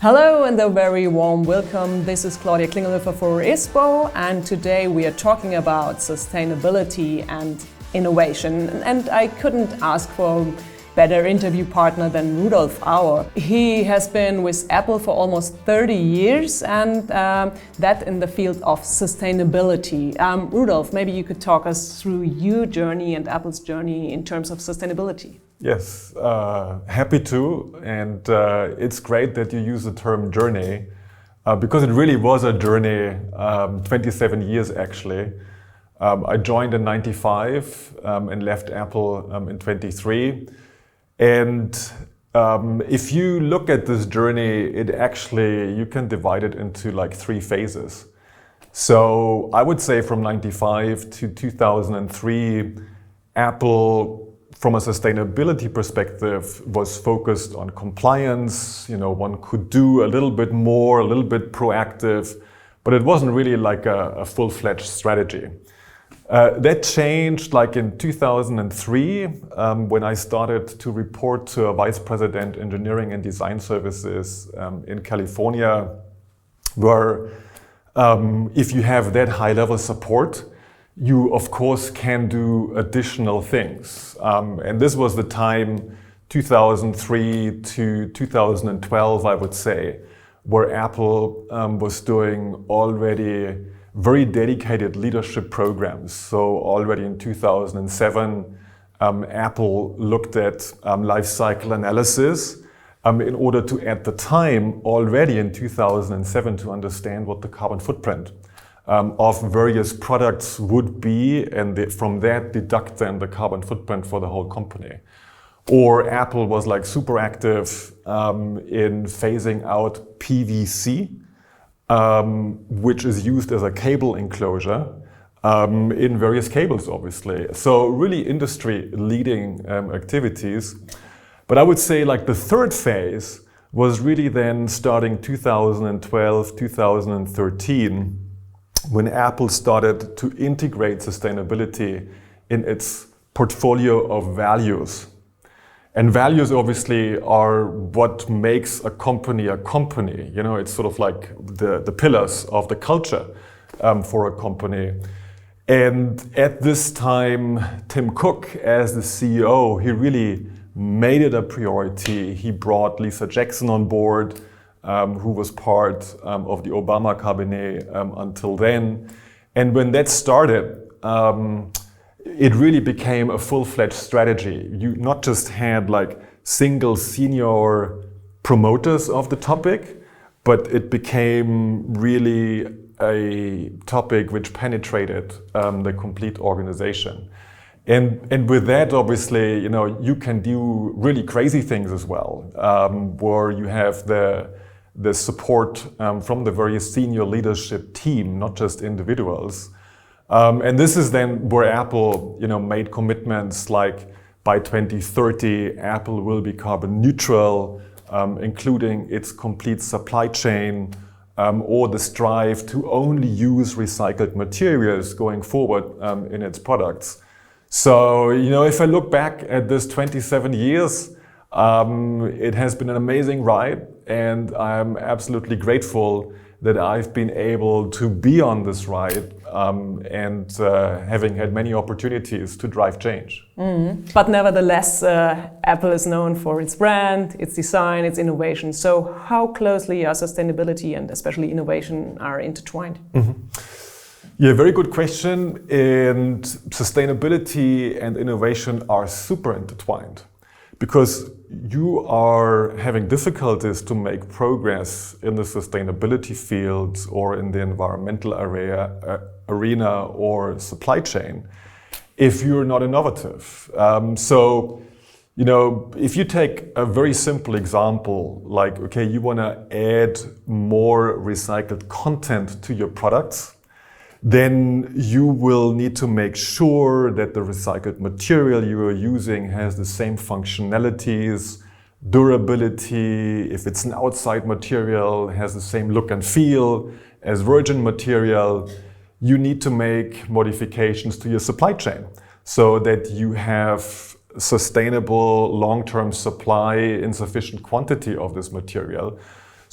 Hello and a very warm welcome. This is Claudia Klingelhofer for ISPO, and today we are talking about sustainability and innovation. And I couldn't ask for a better interview partner than Rudolf Auer. He has been with Apple for almost 30 years and that in the field of sustainability. Rudolf, maybe you could talk us through your journey and Apple's journey in terms of sustainability. Yes, happy to, and it's great that you use the term journey because it really was a journey, 27 years actually. I joined in '95 and left Apple in '23. And if you look at this journey, you can divide it into like 3 phases. So I would say from '95 to 2003, Apple, from a sustainability perspective, was focused on compliance. You know, one could do a little bit more, a little bit proactive, but it wasn't really like a full-fledged strategy. That changed like in 2003 when I started to report to a vice president engineering and design services in California, where if you have that high-level support, you of course can do additional things. And this was the time, 2003 to 2012, I would say, where Apple was doing already very dedicated leadership programs. So already in 2007, Apple looked at life cycle analysis in order to, at the time, already in 2007, to understand what the carbon footprint of various products would be, and from that deduct then the carbon footprint for the whole company. Or Apple was like super active in phasing out PVC, which is used as a cable enclosure in various cables, obviously. So really industry leading activities. But I would say like the third phase was really then starting 2012, 2013, when Apple started to integrate sustainability in its portfolio of values. And values obviously are what makes a company a company. You know, it's sort of like the pillars of the culture for a company. And at this time, Tim Cook, as the CEO, he really made it a priority. He brought Lisa Jackson on board, who was part of the Obama cabinet until then. And when that started, it really became a full-fledged strategy. You not just had like single senior promoters of the topic, but it became really a topic which penetrated the complete organization. And with that, obviously, you know, you can do really crazy things as well, where you have the support from the very senior leadership team, not just individuals. And this is then where Apple, you know, made commitments like by 2030, Apple will be carbon neutral, including its complete supply chain, or the strive to only use recycled materials going forward in its products. So, you know, if I look back at this 27 years, it has been an amazing ride, and I'm absolutely grateful that I've been able to be on this ride and having had many opportunities to drive change. Mm-hmm. But nevertheless, Apple is known for its brand, its design, its innovation. So how closely are sustainability and especially innovation are intertwined? Mm-hmm. Yeah, very good question. And sustainability and innovation are super intertwined, because you are having difficulties to make progress in the sustainability field or in the environmental arena or supply chain if you're not innovative. So, you know, if you take a very simple example, like, okay, you want to add more recycled content to your products, then you will need to make sure that the recycled material you are using has the same functionalities, durability. If it's an outside material, has the same look and feel as virgin material. You need to make modifications to your supply chain so that you have sustainable long-term supply in sufficient quantity of this material.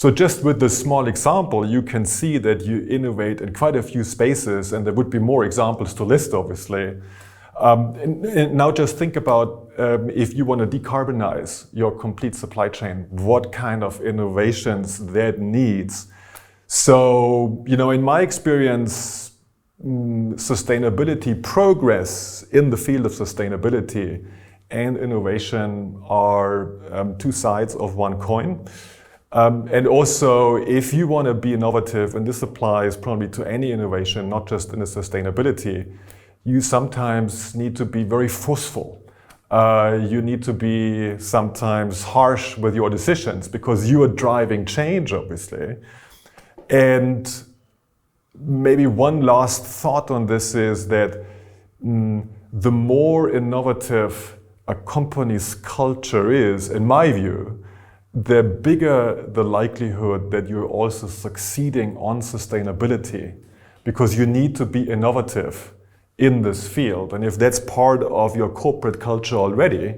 So just with this small example, you can see that you innovate in quite a few spaces, and there would be more examples to list, obviously. And now just think about if you want to decarbonize your complete supply chain, what kind of innovations that needs. So, in my experience, sustainability progress in the field of sustainability and innovation are two sides of one coin. And also, if you want to be innovative, and this applies probably to any innovation, not just in the sustainability, you sometimes need to be very forceful. You need to be sometimes harsh with your decisions because you are driving change, obviously. And maybe one last thought on this is that the more innovative a company's culture is, in my view, the bigger the likelihood that you're also succeeding on sustainability, because you need to be innovative in this field. And if that's part of your corporate culture already,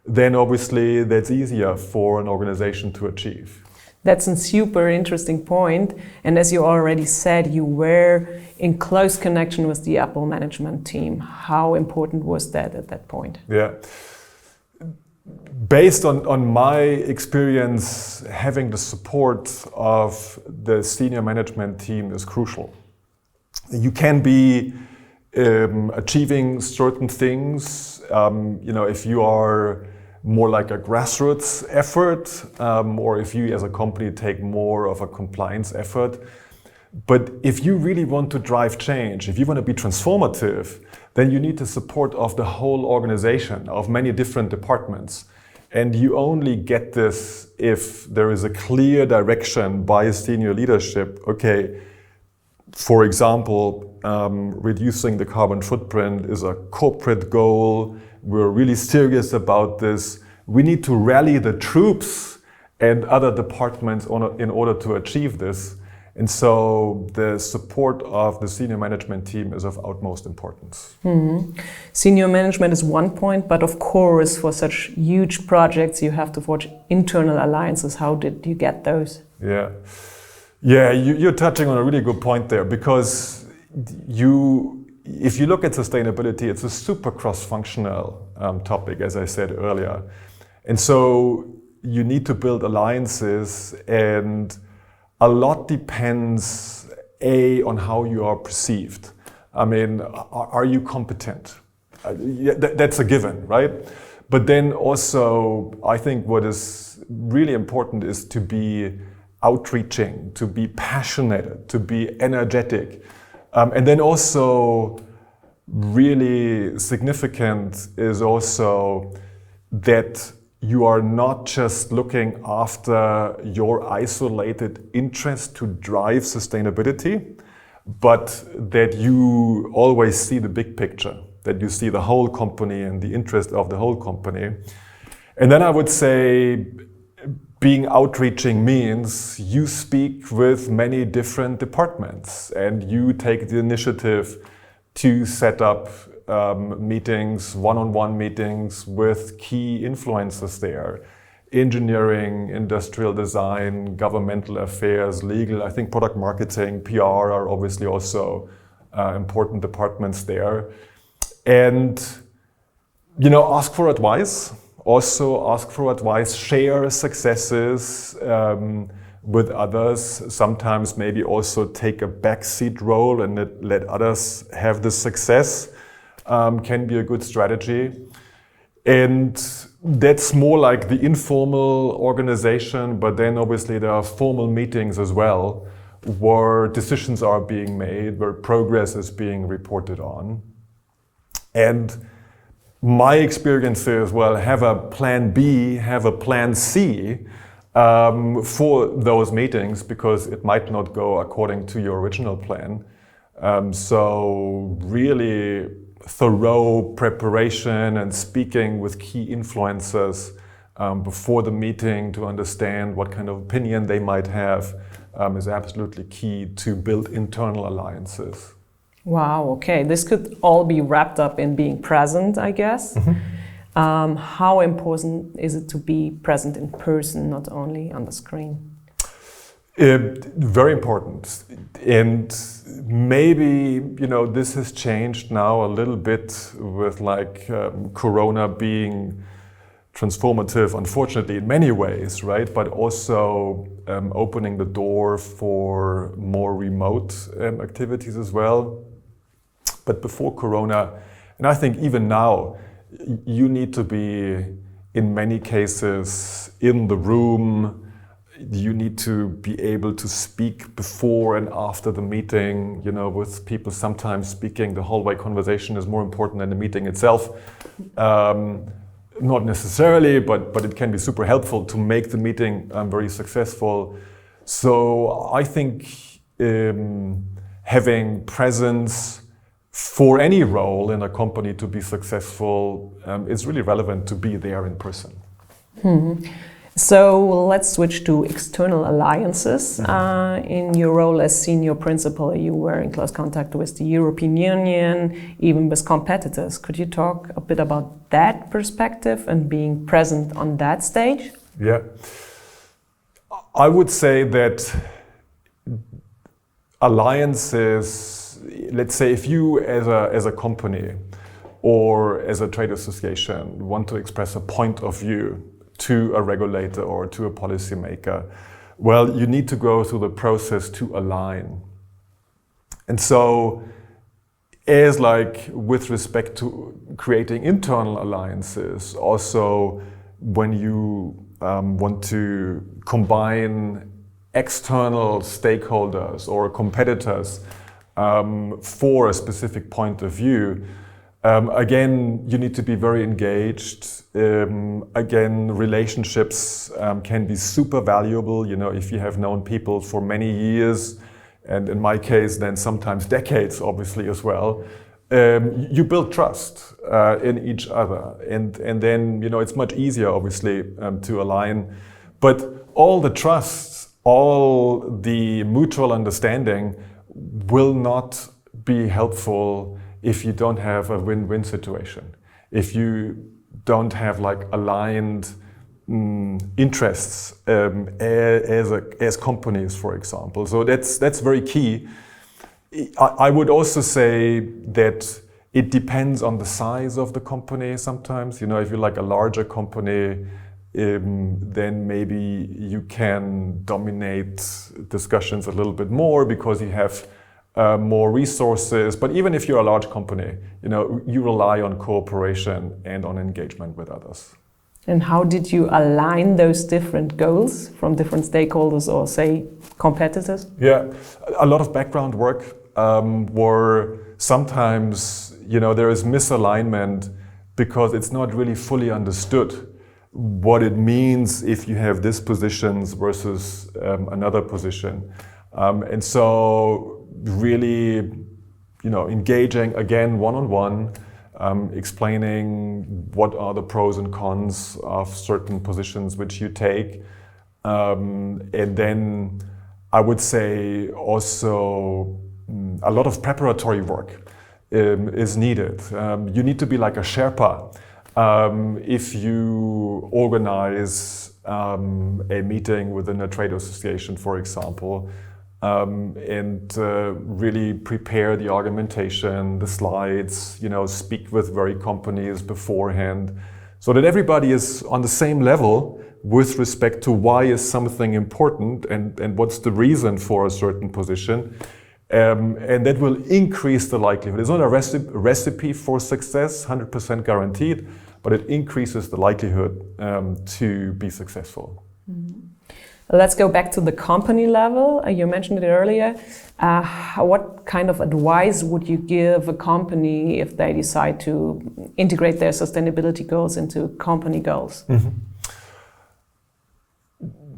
then obviously that's easier for an organization to achieve. That's a super interesting point. And as you already said, you were in close connection with the Apple management team. How important was that at that point? Yeah. Based on my experience, having the support of the senior management team is crucial. You can be achieving certain things, if you are more like a grassroots effort, or if you as a company take more of a compliance effort. But if you really want to drive change, if you want to be transformative, then you need the support of the whole organization, of many different departments. And you only get this if there is a clear direction by senior leadership. Okay, for example, reducing the carbon footprint is a corporate goal. We're really serious about this. We need to rally the troops and other departments in order to achieve this. And so the support of the senior management team is of utmost importance. Mm-hmm. Senior management is one point, but of course, for such huge projects, you have to forge internal alliances. How did you get those? Yeah, you're touching on a really good point there, because if you look at sustainability, it's a super cross-functional topic, as I said earlier. And so you need to build alliances, and a lot depends, on how you are perceived. I mean, are you competent? That's a given, right? But then also, I think what is really important is to be outreaching, to be passionate, to be energetic. And then also, really significant is also that you are not just looking after your isolated interest to drive sustainability, but that you always see the big picture, that you see the whole company and the interest of the whole company. And then I would say being outreaching means you speak with many different departments and you take the initiative to set up meetings, one-on-one meetings with key influencers there. Engineering, industrial design, governmental affairs, legal, I think product marketing, PR are obviously also important departments there. And, ask for advice. Also ask for advice, share successes with others. Sometimes maybe also take a backseat role and let others have the success. Can be a good strategy. And that's more like the informal organization, but then obviously there are formal meetings as well, where decisions are being made, where progress is being reported on. And my experience is, well, have a plan B, have a plan C for those meetings, because it might not go according to your original plan. So really thorough preparation and speaking with key influencers before the meeting to understand what kind of opinion they might have is absolutely key to build internal alliances. Wow, okay. This could all be wrapped up in being present, I guess. Mm-hmm. How important is it to be present in person, not only on the screen? Very important. And maybe, this has changed now a little bit with Corona being transformative, unfortunately, in many ways, right? But also opening the door for more remote activities as well. But before Corona, and I think even now, you need to be, in many cases, in the room. You need to be able to speak before and after the meeting, with people. Sometimes speaking, the hallway conversation is more important than the meeting itself. Not necessarily, but it can be super helpful to make the meeting very successful. So I think having presence for any role in a company to be successful is really relevant to be there in person. Mm-hmm. So let's switch to external alliances. In your role as senior principal, you were in close contact with the European Union, even with competitors. Could you talk a bit about that perspective and being present on that stage? Yeah. I would say that alliances, let's say if you as a company or as a trade association want to express a point of view to a regulator or to a policymaker, well, you need to go through the process to align. And so, as with respect to creating internal alliances, also when you want to combine external stakeholders or competitors for a specific point of view, again, you need to be very engaged. Again, relationships can be super valuable, if you have known people for many years, and in my case, then sometimes decades, obviously, as well. You build trust in each other. And then, it's much easier, obviously, to align. But all the trust, all the mutual understanding will not be helpful if you don't have a win-win situation, if you don't have aligned interests as companies, for example. So that's very key. I would also say that it depends on the size of the company sometimes. If you're a larger company, then maybe you can dominate discussions a little bit more because you have more resources. But even if you're a large company, you rely on cooperation and on engagement with others. And how did you align those different goals from different stakeholders or, say, competitors? Yeah, a lot of background work where sometimes, there is misalignment because it's not really fully understood what it means if you have this positions versus another position. And so really, engaging again one-on-one, explaining what are the pros and cons of certain positions which you take. And then I would say also a lot of preparatory work is needed. You need to be like a Sherpa if you organize a meeting within a trade association, for example. And really prepare the argumentation, the slides, speak with very companies beforehand, so that everybody is on the same level with respect to why is something important and what's the reason for a certain position. And that will increase the likelihood. It's not a recipe for success, 100% guaranteed, but it increases the likelihood to be successful. Mm-hmm. Let's go back to the company level. You mentioned it earlier. What kind of advice would you give a company if they decide to integrate their sustainability goals into company goals? Mm-hmm.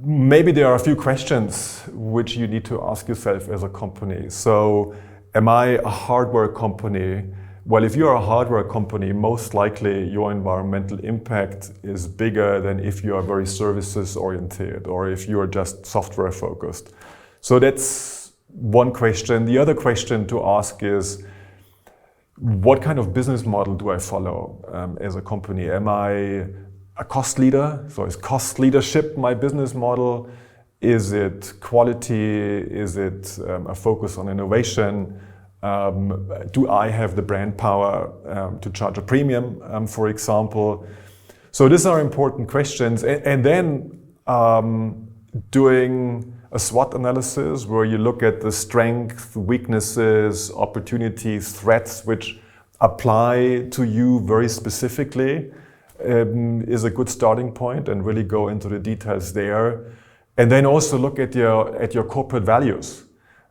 Maybe there are a few questions which you need to ask yourself as a company. So, am I a hardware company? Well, if you're a hardware company, most likely your environmental impact is bigger than if you are very services oriented or if you are just software focused. So that's one question. The other question to ask is, what kind of business model do I follow as a company? Am I a cost leader? So is cost leadership my business model? Is it quality? Is it a focus on innovation? Do I have the brand power to charge a premium, for example? So these are important questions. And then doing a SWOT analysis where you look at the strengths, weaknesses, opportunities, threats which apply to you very specifically is a good starting point, and really go into the details there. And then also look at your corporate values.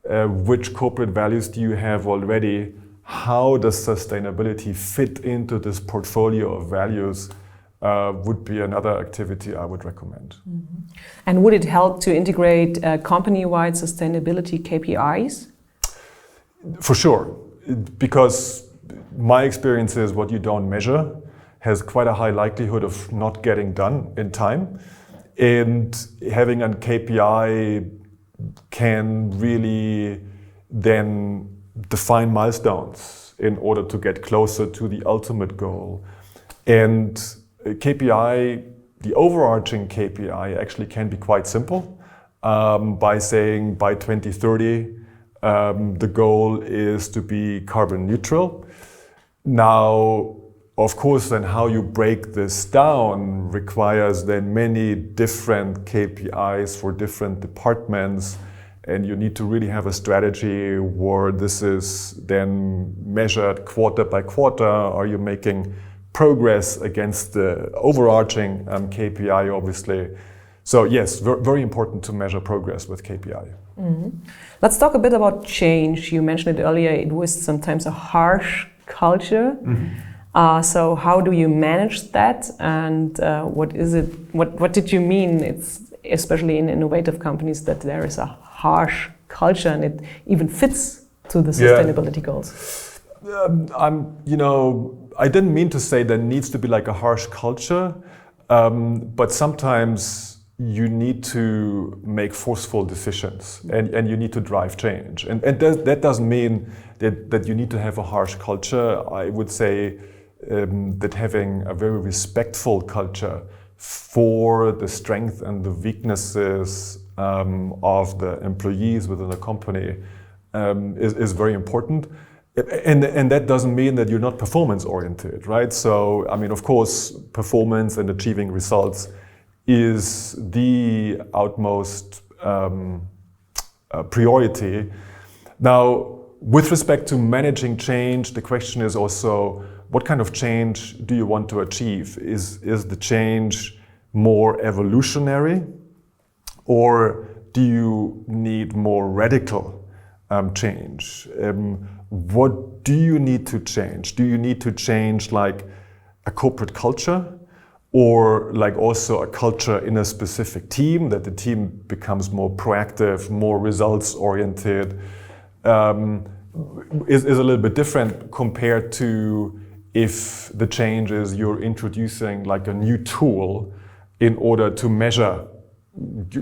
Which corporate values do you have already? How does sustainability fit into this portfolio of values? Would be another activity I would recommend. Mm-hmm. And would it help to integrate company-wide sustainability KPIs? For sure, because my experience is what you don't measure has quite a high likelihood of not getting done in time. And having a KPI can really then define milestones in order to get closer to the ultimate goal. And KPI, the overarching KPI actually can be quite simple by saying by 2030 the goal is to be carbon neutral. Now, of course, then how you break this down requires then many different KPIs for different departments, and you need to really have a strategy where this is then measured quarter by quarter. Are you making progress against the overarching KPI, obviously? So yes, very important to measure progress with KPI. Mm-hmm. Let's talk a bit about change. You mentioned it earlier, it was sometimes a harsh culture. Mm-hmm. So how do you manage that, and what is it? What did you mean? It's especially in innovative companies that there is a harsh culture, and it even fits to the sustainability goals. I didn't mean to say there needs to be like a harsh culture, but sometimes you need to make forceful decisions, and you need to drive change. And that doesn't mean that you need to have a harsh culture. I would say that having a very respectful culture for the strengths and the weaknesses of the employees within the company is very important. And that doesn't mean that you're not performance oriented, right? So, I mean, of course, performance and achieving results is the utmost priority. Now, with respect to managing change, the question is also, what kind of change do you want to achieve? Is the change more evolutionary, or do you need more radical change? What do you need to change? Do you need to change like a corporate culture, or like also a culture in a specific team, that the team becomes more proactive, more results oriented? Is a little bit different compared to if the change is you're introducing like a new tool in order to measure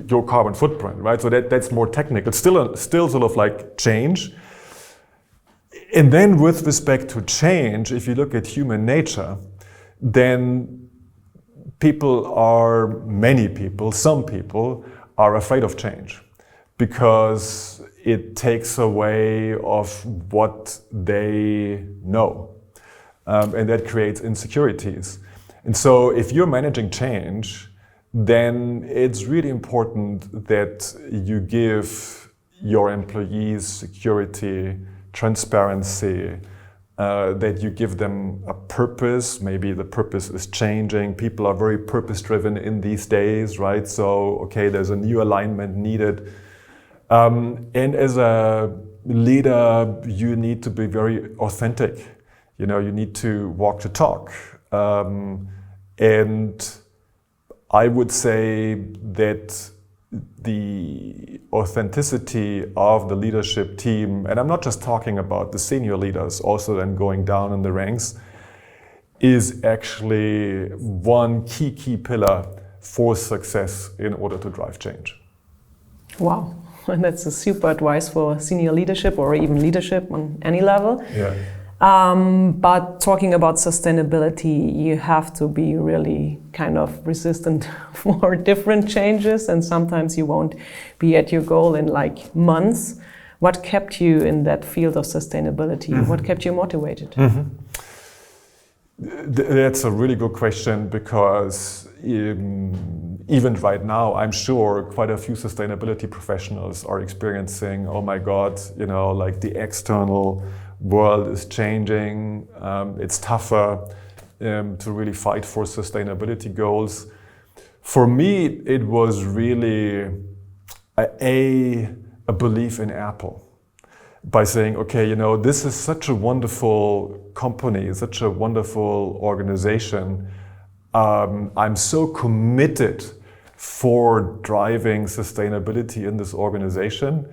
your carbon footprint, right? So that's more technical. It's still sort of like change. And then with respect to change, if you look at human nature, then some people are afraid of change because it takes away of what they know. And that creates insecurities. And so if you're managing change, then it's really important that you give your employees security, transparency, that you give them a purpose. Maybe the purpose is changing. People are very purpose-driven in these days, right? So, okay, there's a new alignment needed. And as a leader, you need to be very authentic. You need to walk the talk. And I would say that the authenticity of the leadership team, and I'm not just talking about the senior leaders, also then going down in the ranks, is actually one key pillar for success in order to drive change. Wow, and that's a super advice for senior leadership or even leadership on any level. Yeah. But talking about sustainability, you have to be really kind of resistant for different changes, and sometimes you won't be at your goal in like months. What kept you in that field of sustainability? Mm-hmm. What kept you motivated? Mm-hmm. That's a really good question, because even right now, I'm sure quite a few sustainability professionals are experiencing, oh my God, like the external world is changing. It's tougher to really fight for sustainability goals. For me, it was really a belief in Apple. By saying, okay, this is such a wonderful company, such a wonderful organization. I'm so committed for driving sustainability in this organization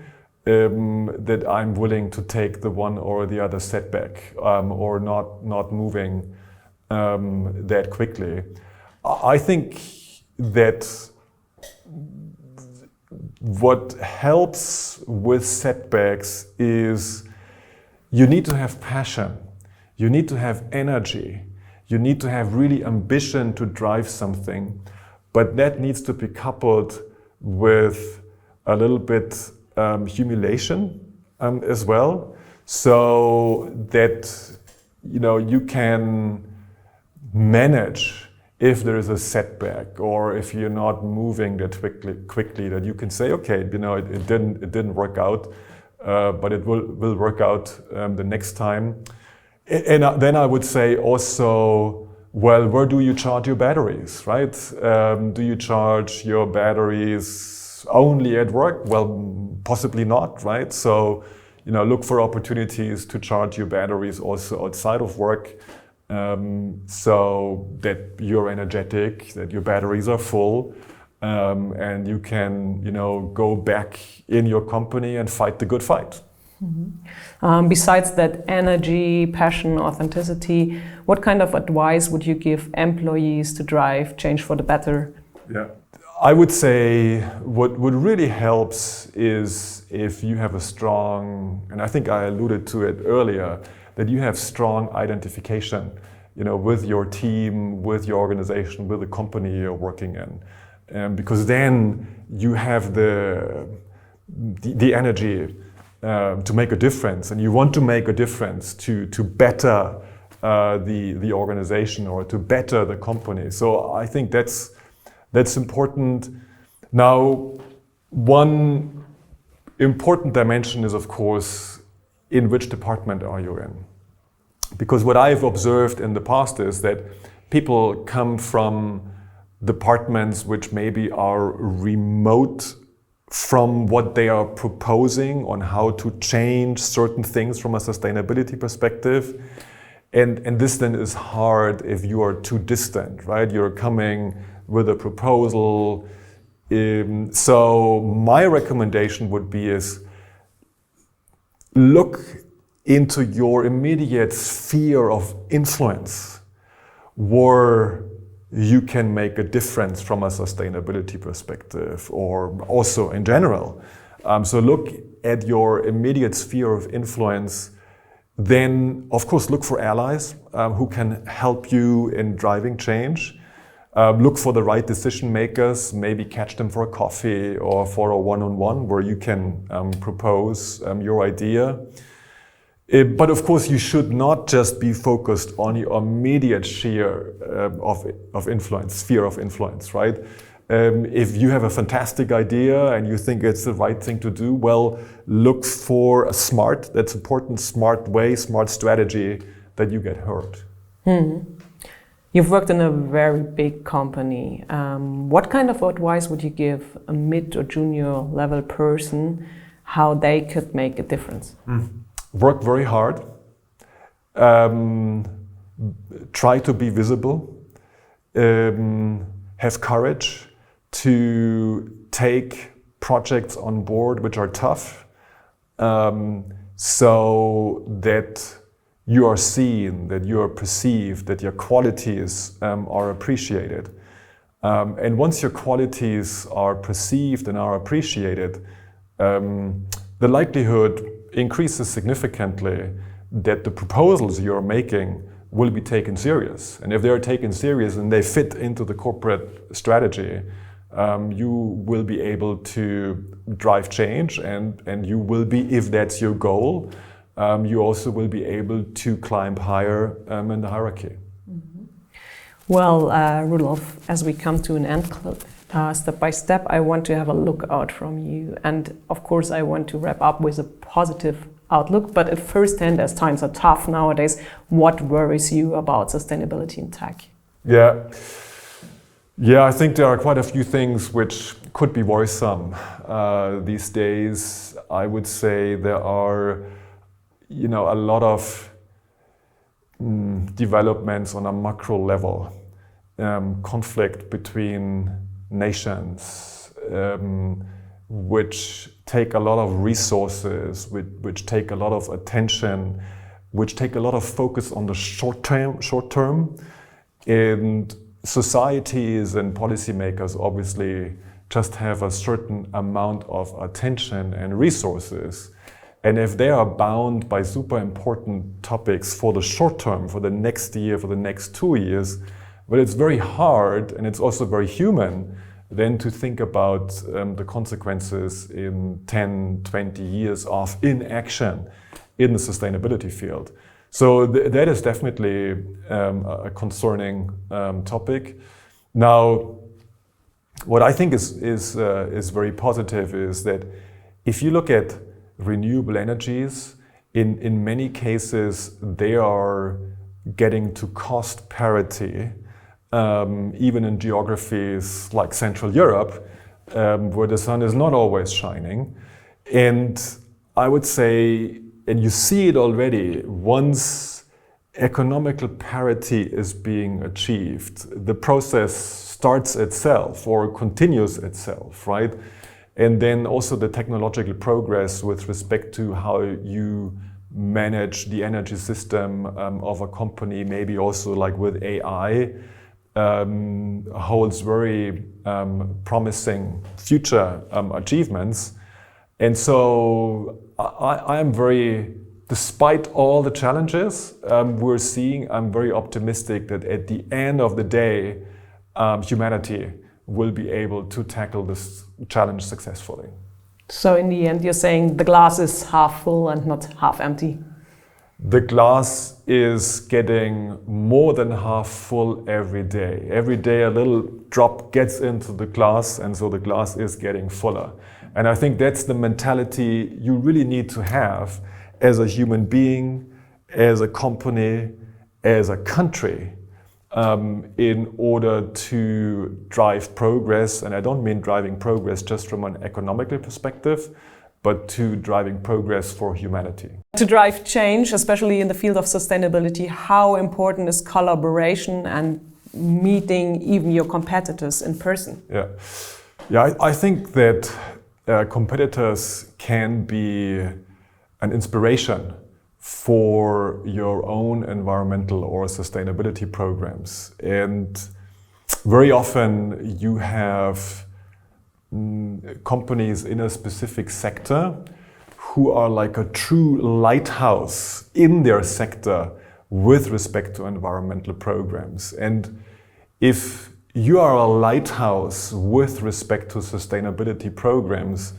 that I'm willing to take the one or the other setback or not moving that quickly. I think that what helps with setbacks is you need to have passion, you need to have energy, you need to have really ambition to drive something, but that needs to be coupled with a little bit humiliation as well, so that you can manage if there is a setback, or if you're not moving that quickly, that you can say, okay, it didn't work out, but it will work out the next time. And then I would say also, well, where do you charge your batteries, right? Do you charge your batteries only at work? Well, possibly not, right? So, look for opportunities to charge your batteries also outside of work. So that you're energetic, that your batteries are full, and you can, go back in your company and fight the good fight. Mm-hmm. Besides that energy, passion, authenticity, what kind of advice would you give employees to drive change for the better? Yeah, I would say what really helps is if you have a strong, and I think I alluded to it earlier, that you have strong identification, with your team, with your organization, with the company you're working in, because then you have the energy to make a difference, and you want to make a difference to better the organization or to better the company. So I think that's important. Now, one important dimension is, of course, in which department are you in? Because what I've observed in the past is that people come from departments which maybe are remote from what they are proposing on how to change certain things from a sustainability perspective. And this then is hard if you are too distant, right? You're coming with a proposal. So my recommendation would be is look into your immediate sphere of influence where you can make a difference from a sustainability perspective, or also in general. So look at your immediate sphere of influence. Then, of course, look for allies who can help you in driving change. Look for the right decision makers, maybe catch them for a coffee or for a one-on-one where you can propose your idea. But of course, you should not just be focused on your immediate sphere of influence, right? If you have a fantastic idea and you think it's the right thing to do, well, look for a smart way, smart strategy that you get heard. Mm-hmm. You've worked in a very big company. What kind of advice would you give a mid or junior level person how they could make a difference? Work very hard. Try to be visible. Have courage to take projects on board which are tough, so that you are seen, that you are perceived, that your qualities are appreciated. And once your qualities are perceived and are appreciated, the likelihood increases significantly that the proposals you're making will be taken serious. And if they're taken serious and they fit into the corporate strategy, you will be able to drive change, and you will be, if that's your goal, you also will be able to climb higher in the hierarchy. Mm-hmm. Well, Rudolf, as we come to an end, step by step, I want to have a look out from you. And of course, I want to wrap up with a positive outlook. But at first hand, as times are tough nowadays, what worries you about sustainability in tech? Yeah, I think there are quite a few things which could be worrisome these days. I would say there are, a lot of developments on a macro level, conflict between nations, which take a lot of resources, which take a lot of attention, which take a lot of focus on the short term. And societies and policymakers obviously just have a certain amount of attention and resources. And if they are bound by super important topics for the short term, for the next year, for the next 2 years, well, it's very hard, and it's also very human, then to think about the consequences in 10, 20 years of inaction in the sustainability field. So that is definitely a concerning topic. Now, what I think is very positive is that if you look at renewable energies, in many cases they are getting to cost parity, even in geographies like Central Europe, where the sun is not always shining. And I would say, and you see it already, once economical parity is being achieved, the process starts itself or continues itself, right? And then also the technological progress with respect to how you manage the energy system of a company, maybe also like with AI, holds very promising future achievements. And so I am very, despite all the challenges we're seeing, I'm very optimistic that at the end of the day, humanity will be able to tackle this challenge successfully. So in the end, you're saying the glass is half full and not half empty? The glass is getting more than half full every day. Every day a little drop gets into the glass, and so the glass is getting fuller. And I think that's the mentality you really need to have as a human being, as a company, as a country, in order to drive progress. And I don't mean driving progress just from an economical perspective, but to driving progress for humanity. To drive change, especially in the field of sustainability, how important is collaboration and meeting even your competitors in person? Yeah, I think that competitors can be an inspiration for your own environmental or sustainability programs. And very often you have companies in a specific sector who are like a true lighthouse in their sector with respect to environmental programs. And if you are a lighthouse with respect to sustainability programs,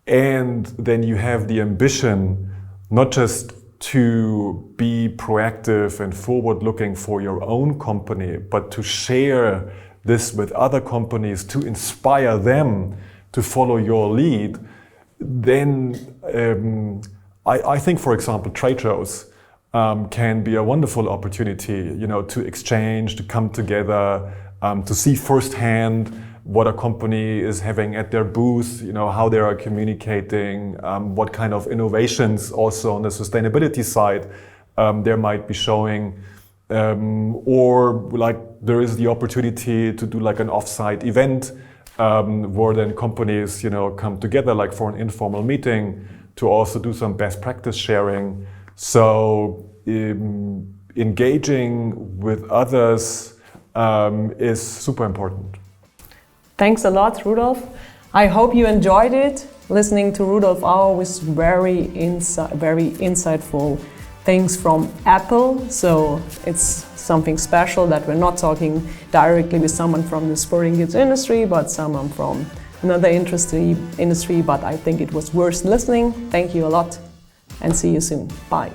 and then you have the ambition not just to be proactive and forward-looking for your own company, but to share this with other companies, to inspire them to follow your lead, then I think, for example, trade shows can be a wonderful opportunity, to exchange, to come together, to see firsthand what a company is having at their booth, how they are communicating, what kind of innovations also on the sustainability side there might be showing, or like there is the opportunity to do like an off-site event where then companies, come together like for an informal meeting to also do some best practice sharing. So engaging with others is super important. Thanks a lot, Rudolf. I hope you enjoyed it. Listening to Rudolf Auer was very insightful things from Apple, so it's something special that we're not talking directly with someone from the sporting goods industry, but someone from another industry, but I think it was worth listening. Thank you a lot and see you soon. Bye.